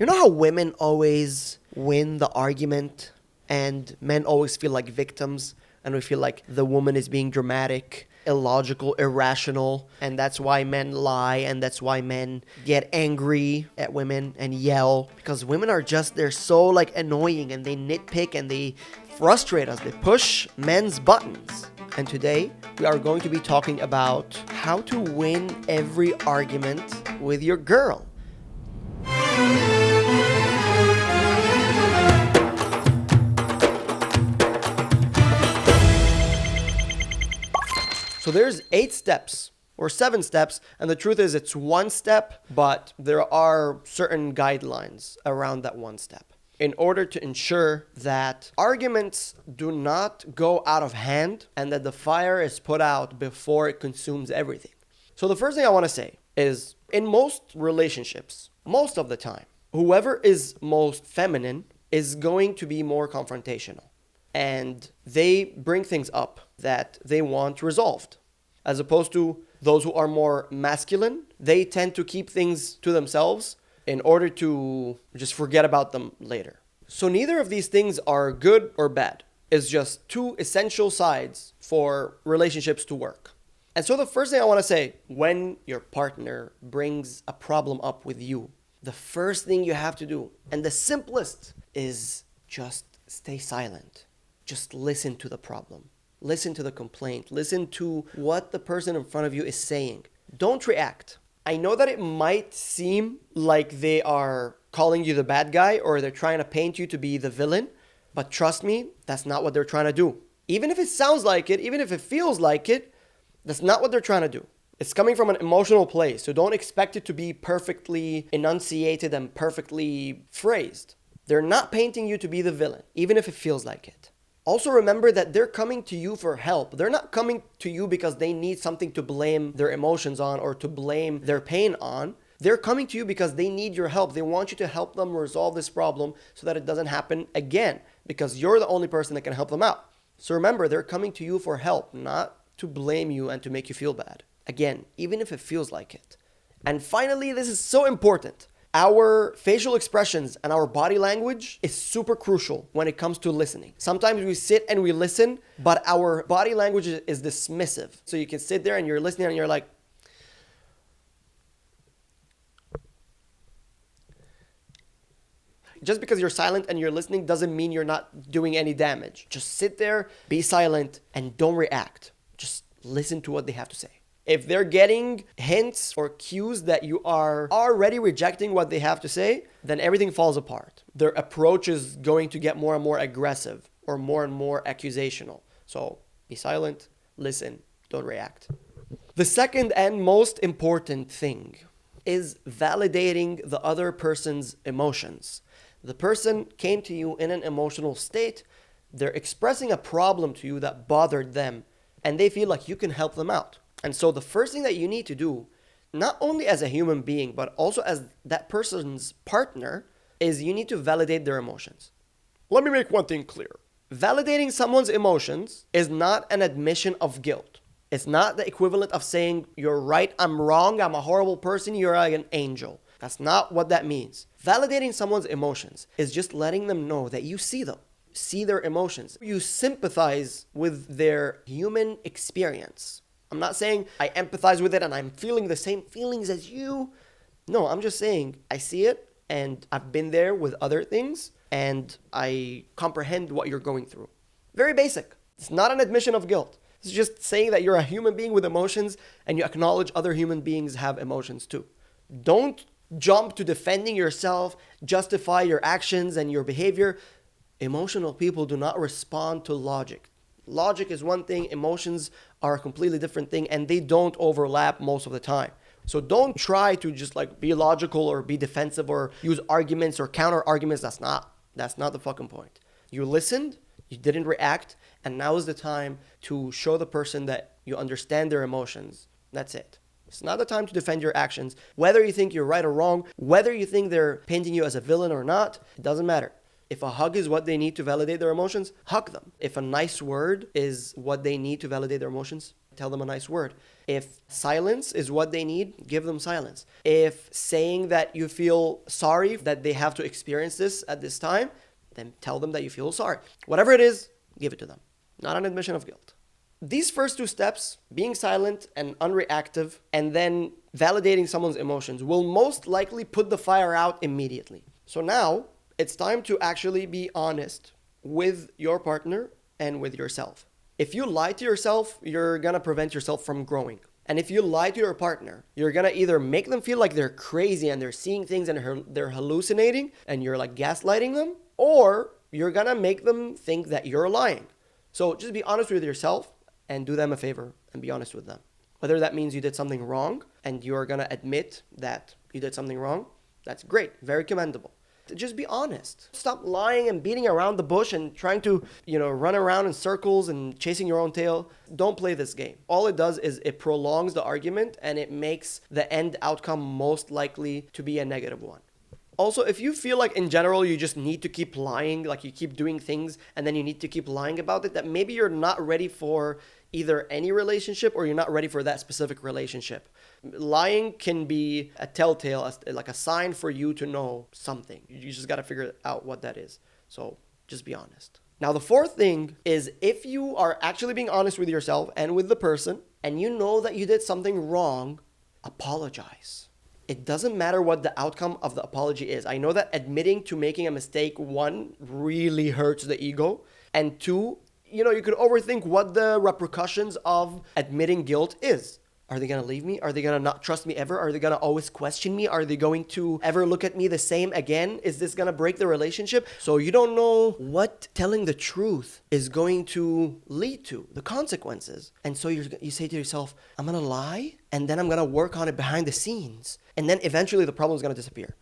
You know how women always win the argument and men always feel like victims and we feel like the woman is being dramatic, illogical, irrational, and that's why men lie and that's why men get angry at women and yell because women are just they're so like annoying and they nitpick and they frustrate us. They push men's buttons. And today we are going to be talking about how to win every argument with your girl. So there's 8 steps or 7 steps, and the truth is it's one step, but there are certain guidelines around that one step in order to ensure that arguments do not go out of hand and that the fire is put out before it consumes everything. So the first thing I want to say is in most relationships, most of the time, whoever is most feminine is going to be more confrontational. And they bring things up that they want resolved. As opposed to those who are more masculine, they tend to keep things to themselves in order to just forget about them later. So neither of these things are good or bad. It's just two essential sides for relationships to work. And so the first thing I want to say, when your partner brings a problem up with you, the first thing you have to do, and the simplest, is just stay silent. Just listen to the problem. Listen to the complaint. Listen to what the person in front of you is saying. Don't react. I know that it might seem like they are calling you the bad guy or they're trying to paint you to be the villain, but trust me, that's not what they're trying to do. Even if it sounds like it, even if it feels like it, that's not what they're trying to do. It's coming from an emotional place, so don't expect it to be perfectly enunciated and perfectly phrased. They're not painting you to be the villain, even if it feels like it. Also remember that they're coming to you for help. They're not coming to you because they need something to blame their emotions on or to blame their pain on. They're coming to you because they need your help. They want you to help them resolve this problem so that it doesn't happen again, because you're the only person that can help them out. So remember, they're coming to you for help, not to blame you and to make you feel bad. Again, even if it feels like it. And finally, this is so important. Our facial expressions and our body language is super crucial when it comes to listening. Sometimes we sit and we listen, but our body language is dismissive. So you can sit there and you're listening and you're like, just because you're silent and you're listening doesn't mean you're not doing any damage. Just sit there, be silent, and don't react. Just listen to what they have to say. If they're getting hints or cues that you are already rejecting what they have to say, then everything falls apart. Their approach is going to get more and more aggressive or more accusational. So be silent, listen, don't react. The second and most important thing is validating the other person's emotions. The person came to you in an emotional state. They're expressing a problem to you that bothered them, and they feel like you can help them out. And so the first thing that you need to do, not only as a human being, but also as that person's partner, is you need to validate their emotions. Let me make one thing clear. Validating someone's emotions is not an admission of guilt. It's not the equivalent of saying, you're right, I'm wrong, I'm a horrible person, you're like an angel. That's not what that means. Validating someone's emotions is just letting them know that you see them, see their emotions. You sympathize with their human experience. I'm not saying I empathize with it and I'm feeling the same feelings as you. No, I'm just saying I see it and I've been there with other things and I comprehend what you're going through. Very basic. It's not an admission of guilt. It's just saying that you're a human being with emotions and you acknowledge other human beings have emotions too. Don't jump to defending yourself, justify your actions and your behavior. Emotional people do not respond to logic. Logic is one thing, emotions are a completely different thing, and they don't overlap most of the time. So don't try to just like be logical or be defensive or use arguments or counter arguments. That's not the fucking point. You listened, you didn't react, and now is the time to show the person that you understand their emotions. That's it. It's not the time to defend your actions. Whether you think you're right or wrong, whether you think they're painting you as a villain or not, it doesn't matter. If a hug is what they need to validate their emotions, hug them. If a nice word is what they need to validate their emotions, tell them a nice word. If silence is what they need, give them silence. If saying that you feel sorry that they have to experience this at this time, then tell them that you feel sorry. Whatever it is, give it to them. Not an admission of guilt. These first two steps, being silent and unreactive, and then validating someone's emotions, will most likely put the fire out immediately. So now, it's time to actually be honest with your partner and with yourself. If you lie to yourself, you're gonna prevent yourself from growing. And if you lie to your partner, you're gonna either make them feel like they're crazy and they're seeing things and they're hallucinating and you're like gaslighting them, or you're gonna make them think that you're lying. So just be honest with yourself and do them a favor and be honest with them. Whether that means you did something wrong and you're gonna admit that you did something wrong, that's great, very commendable. Just be honest. Stop lying and beating around the bush and trying to, run around in circles and chasing your own tail. Don't play this game. All it does is it prolongs the argument and it makes the end outcome most likely to be a negative one. Also, if you feel like in general you just need to keep lying, like you keep doing things and then you need to keep lying about it, that maybe you're not ready for either any relationship or you're not ready for that specific relationship. Lying can be a telltale, like a sign for you to know something. You just got to figure out what that is. So just be honest. Now, the fourth thing is if you are actually being honest with yourself and with the person and you know that you did something wrong, apologize. It doesn't matter what the outcome of the apology is. I know that admitting to making a mistake, one, really hurts the ego, and two, you could overthink what the repercussions of admitting guilt is. Are they going to leave me? Are they going to not trust me ever? Are they going to always question me? Are they going to ever look at me the same again? Is this going to break the relationship? So you don't know what telling the truth is going to lead to, the consequences. And so you say to yourself, I'm going to lie and then I'm going to work on it behind the scenes. And then eventually the problem is going to disappear.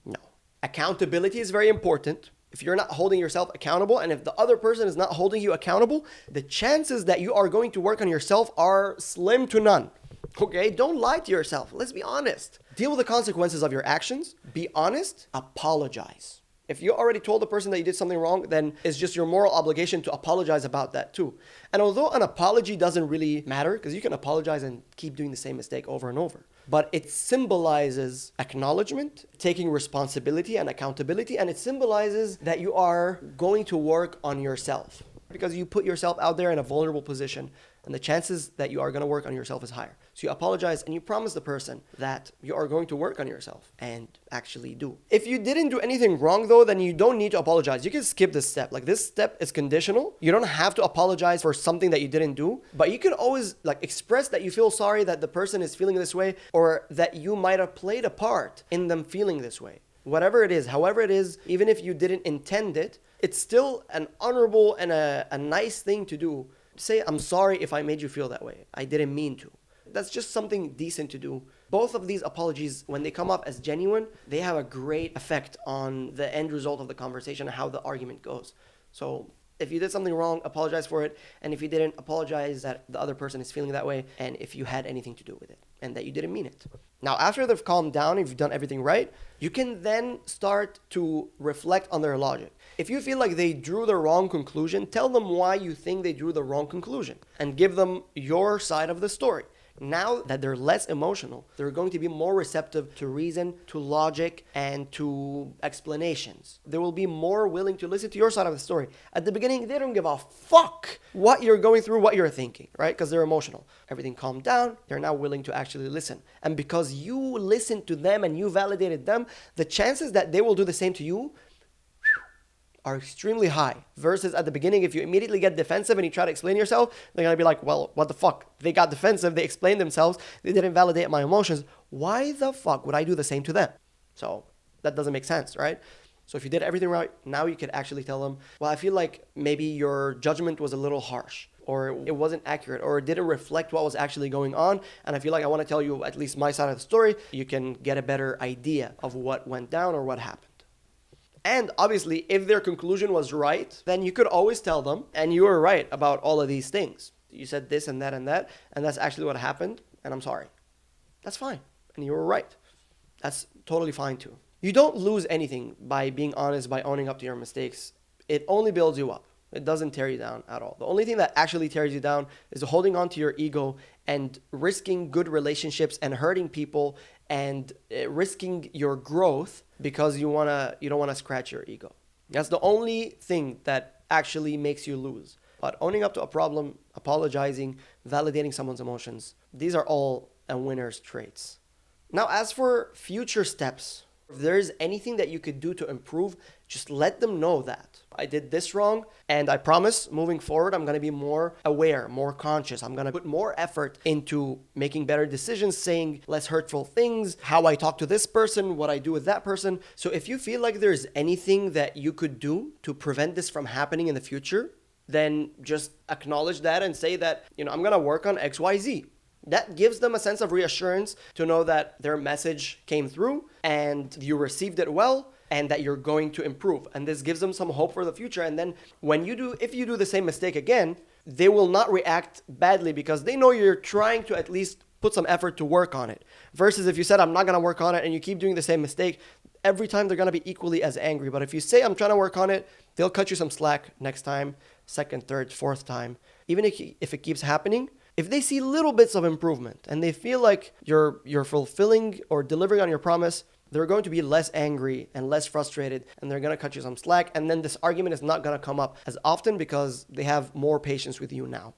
No. Accountability is very important. If you're not holding yourself accountable and if the other person is not holding you accountable, the chances that you are going to work on yourself are slim to none. Okay? Don't lie to yourself. Let's be honest. Deal with the consequences of your actions. Be honest. Apologize. If you already told the person that you did something wrong, then it's just your moral obligation to apologize about that too. And although an apology doesn't really matter, because you can apologize and keep doing the same mistake over and over, but it symbolizes acknowledgement, taking responsibility and accountability, and it symbolizes that you are going to work on yourself because you put yourself out there in a vulnerable position and the chances that you are going to work on yourself is higher. So you apologize and you promise the person that you are going to work on yourself and actually do. If you didn't do anything wrong though, then you don't need to apologize. You can skip this step. Like this step is conditional. You don't have to apologize for something that you didn't do, but you can always express that you feel sorry that the person is feeling this way or that you might have played a part in them feeling this way. Whatever it is, however it is, even if you didn't intend it, it's still an honorable and a nice thing to do. Say, I'm sorry if I made you feel that way. I didn't mean to. That's just something decent to do. Both of these apologies, when they come up as genuine, they have a great effect on the end result of the conversation and how the argument goes. So if you did something wrong, apologize for it. And if you didn't, apologize that the other person is feeling that way and if you had anything to do with it and that you didn't mean it. Now, after they've calmed down, if you've done everything right, you can then start to reflect on their logic. If you feel like they drew the wrong conclusion, tell them why you think they drew the wrong conclusion and give them your side of the story. Now that they're less emotional, they're going to be more receptive to reason, to logic, and to explanations. They will be more willing to listen to your side of the story. At the beginning, they don't give a fuck what you're going through, what you're thinking, right? Because they're emotional. Everything calmed down. They're now willing to actually listen. And because you listened to them and you validated them, the chances that they will do the same to you are extremely high. Versus at the beginning, if you immediately get defensive and you try to explain yourself, they're going to be like, well, what the fuck? They got defensive, they explained themselves, they didn't validate my emotions. Why the fuck would I do the same to them? So that doesn't make sense, right? So if you did everything right, now you could actually tell them, well, I feel like maybe your judgment was a little harsh, or it wasn't accurate, or it didn't reflect what was actually going on. And I feel like I want to tell you at least my side of the story. You can get a better idea of what went down or what happened. And obviously, if their conclusion was right, then you could always tell them, and you were right about all of these things. You said this and that's actually what happened, and I'm sorry. That's fine, and you were right. That's totally fine too. You don't lose anything by being honest, by owning up to your mistakes. It only builds you up. It doesn't tear you down at all. The only thing that actually tears you down is holding on to your ego and risking good relationships and hurting people and risking your growth because you don't want to scratch your ego. That's the only thing that actually makes you lose. But owning up to a problem, apologizing, validating someone's emotions, these are all a winner's traits. Now, as for future steps, if there's anything that you could do to improve, just let them know that I did this wrong. And I promise moving forward, I'm going to be more aware, more conscious. I'm going to put more effort into making better decisions, saying less hurtful things, how I talk to this person, what I do with that person. So if you feel like there's anything that you could do to prevent this from happening in the future, then just acknowledge that and say that, I'm going to work on XYZ. That gives them a sense of reassurance to know that their message came through and you received it well and that you're going to improve. And this gives them some hope for the future. And then if you do the same mistake again, they will not react badly because they know you're trying to at least put some effort to work on it. Versus if you said, I'm not going to work on it, and you keep doing the same mistake, every time they're going to be equally as angry. But if you say, I'm trying to work on it, they'll cut you some slack next time, second, third, fourth time. Even if it keeps happening, if they see little bits of improvement and they feel like you're fulfilling or delivering on your promise, they're going to be less angry and less frustrated, and they're going to cut you some slack. And then this argument is not going to come up as often because they have more patience with you now.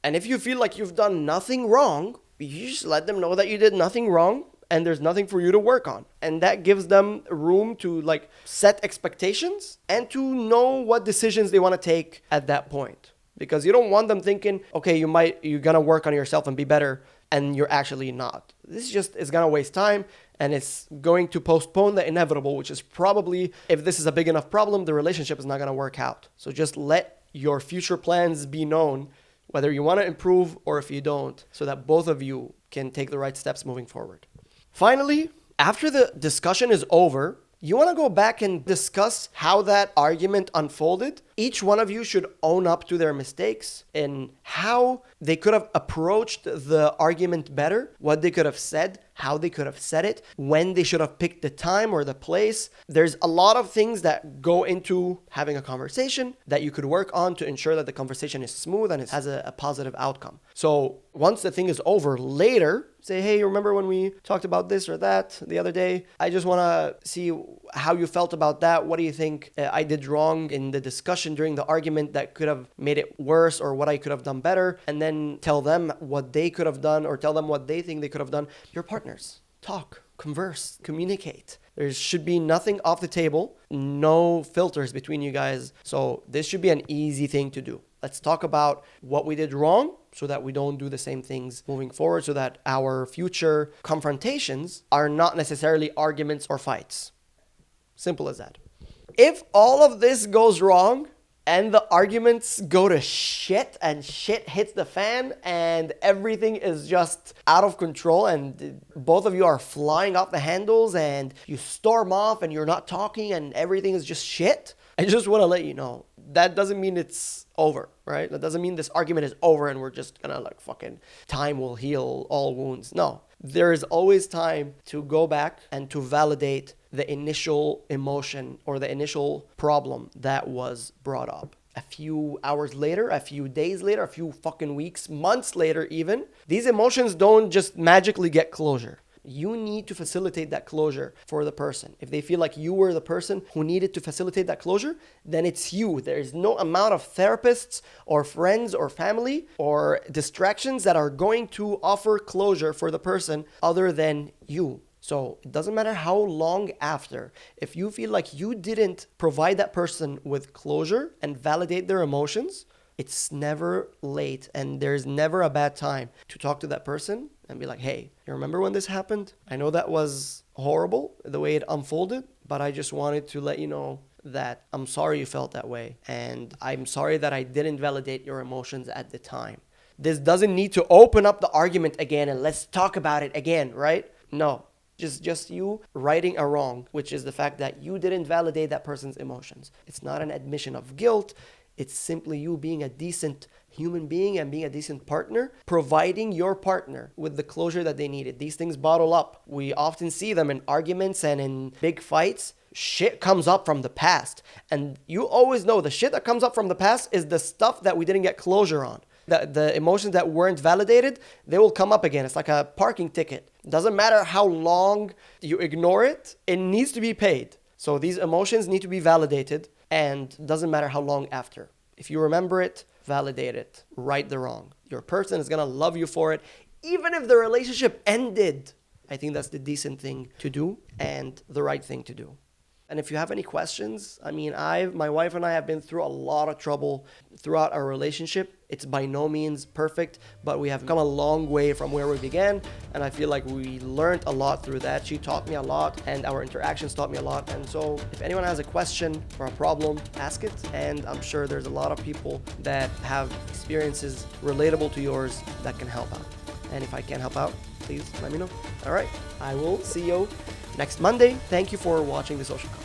And if you feel like you've done nothing wrong, you just let them know that you did nothing wrong and there's nothing for you to work on. And that gives them room to set expectations and to know what decisions they want to take at that point. Because you don't want them thinking, okay, you're going to work on yourself and be better, and you're actually not. This just is going to waste time, and it's going to postpone the inevitable, which is probably, if this is a big enough problem, the relationship is not going to work out. So just let your future plans be known, whether you want to improve or if you don't, so that both of you can take the right steps moving forward. Finally, after the discussion is over, you want to go back and discuss how that argument unfolded. Each one of you should own up to their mistakes and how they could have approached the argument better, what they could have said, how they could have said it, when they should have picked the time or the place. There's a lot of things that go into having a conversation that you could work on to ensure that the conversation is smooth and it has a positive outcome. So once the thing is over, later, say, hey, remember when we talked about this or that the other day? I just want to see how you felt about that. What do you think I did wrong in the discussion during the argument that could have made it worse, or what I could have done better? And then tell them what they could have done, or tell them what they think they could have done. Your partners. Talk, converse, communicate. There should be nothing off the table, no filters between you guys. So this should be an easy thing to do. Let's talk about what we did wrong so that we don't do the same things moving forward, so that our future confrontations are not necessarily arguments or fights. Simple as that. If all of this goes wrong and the arguments go to shit and shit hits the fan and everything is just out of control and both of you are flying off the handles and you storm off and you're not talking and everything is just shit, I just want to let you know that doesn't mean it's over, right? That doesn't mean this argument is over and we're just gonna fucking time will heal all wounds. No, there is always time to go back and to validate the initial emotion or the initial problem that was brought up. A few hours later, a few days later, a few fucking weeks, months later even, these emotions don't just magically get closure. You need to facilitate that closure for the person. If they feel like you were the person who needed to facilitate that closure, then it's you. There is no amount of therapists or friends or family or distractions that are going to offer closure for the person other than you. So it doesn't matter how long after, if you feel like you didn't provide that person with closure and validate their emotions, it's never late and there's never a bad time to talk to that person and be like, hey, you remember when this happened? I know that was horrible, the way it unfolded, but I just wanted to let you know that I'm sorry you felt that way. And I'm sorry that I didn't validate your emotions at the time. This doesn't need to open up the argument again and let's talk about it again, right? No. Just you righting a wrong, which is the fact that you didn't validate that person's emotions. It's not an admission of guilt. It's simply you being a decent human being and being a decent partner, providing your partner with the closure that they needed. These things bottle up. We often see them in arguments and in big fights. shit comes up from the past. And you always know the shit that comes up from the past is the stuff that we didn't get closure on. The emotions that weren't validated, they will come up again. It's like a parking ticket. Doesn't matter how long you ignore it, it needs to be paid. So these emotions need to be validated, and doesn't matter how long after. If you remember it, validate it. Right the wrong. Your person is going to love you for it, even if the relationship ended. I think that's the decent thing to do and the right thing to do. And if you have any questions, I mean, my wife and I have been through a lot of trouble throughout our relationship. It's by no means perfect, but we have come a long way from where we began. And I feel like we learned a lot through that. She taught me a lot, and our interactions taught me a lot. And so if anyone has a question or a problem, ask it. And I'm sure there's a lot of people that have experiences relatable to yours that can help out. And if I can help out, please let me know. All right, I will see you next Monday. Thank you for watching The Social Call.